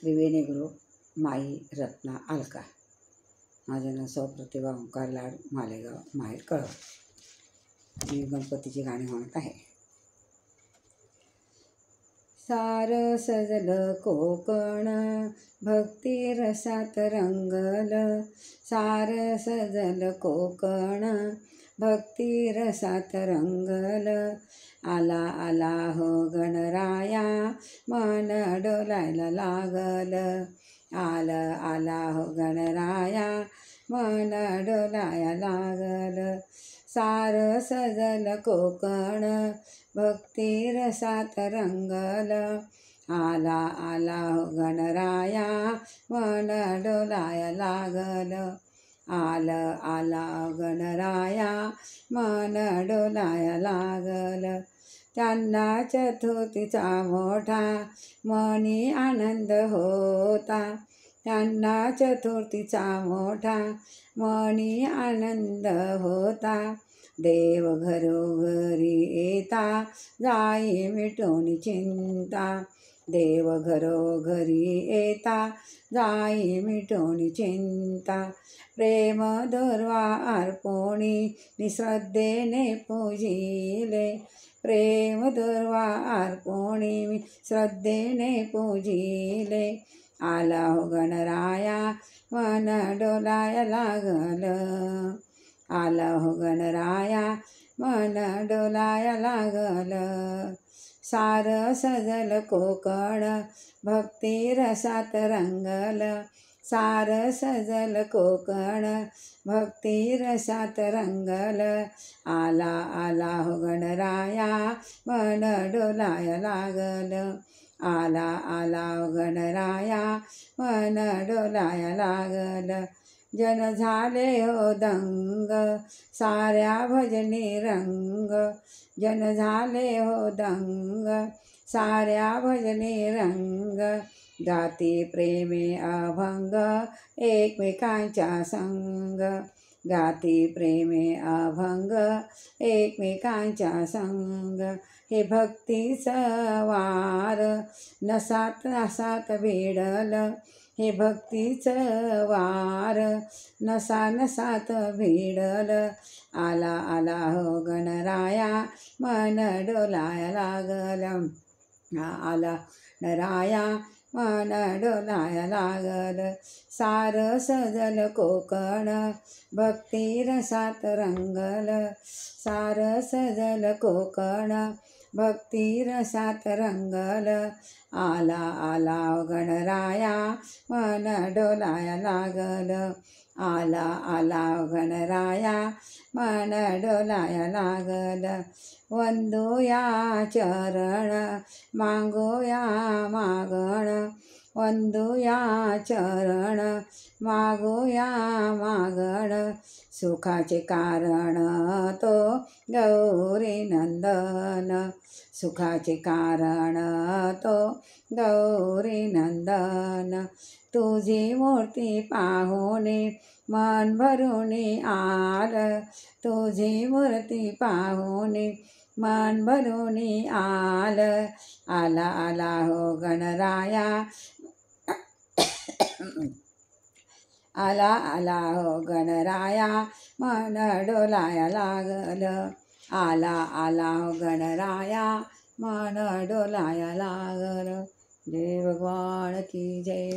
त्रिवेणी group माई रत्ना अलका। माझं नाव सौ प्रतिभा ओंकार लाड, मालेगाव, माहेर कळव। मी गणपतीची गाणी म्हणत आहे। सार सजलं कोकण भक्ती रसात रंगल, सार सजल कोकण भक्ती रसात रंगल। आला आला हो गणराया मन डोलायला लागल, आला आला हो गणराया मन डोलाया लागल। सार सजल कोकण भक्ती रसात रंगल, आला आला हो गणराया मन डोलाया लागल, आला गणराया मन डोलाया लागल। त्यांना चतुर्थीचा मोठा मनी आनंद होता, त्यांना चतुर्थीचा मोठा मनी आनंद होता। देव घरोघरी येता जाई मिटून चिंता, देव घरोघरी येता जाई मिटून चिंता। प्रेम दुर्वा अर्पुणी निश्रद्धेने पूजिले, प्रेम दुर्वा अर्पुणी श्रद्धेने पूजिले। आला हो गणराया मन डोलाया लागल, आला हो गणराया मन डोलाया लागल। सार सजल कोकण भक्ती रसात रंगल, सार सजल कोकण भक्ती रसात रंगल। आला आला हो गणराया मन डोलाया लागल, आला आला हो गणराया मन डोलाया लागल। जन झाले हो दंग साऱ्या भजनी रंग, जन झाले हो दंग साऱ्या भजनी रंग। गाती प्रेमे अभंग एकमेकांच्या संग, गाती प्रेमे अभंग एकमेकांच्या संग। हे भक्तीचं वार नसात नसात भिडल, हे भक्तीचं वार नसा नसात भिडल। आला आला हो गणराया मन डोलाया लागल, आला गणराया मन डोलाया लागल। सार सजल कोकण भक्ती रसात रंगल, सार सजल कोकण भक्ती रसात रंगल। आला आला हो गणराया मन डोलाया लागल, आला आला हो गणराया मन डोलाया लागल। वंदूया चरण मागूया मागण, वंदूया चरण मागूया मागण। सुखाचे कारण तो गौरी नंदन, सुखाचे कारण तो गौरी नंदन। तुझी मूर्ती पाहुनी मन भरूनी आल, तुझी मूर्ती पाहुनी मन भरूनी आल। आला आला हो गणराया आला आला हो गणराया मन डोलाया लागल, आला आला हो गणराया मन डोलाया लागल। जय भगवान की जय।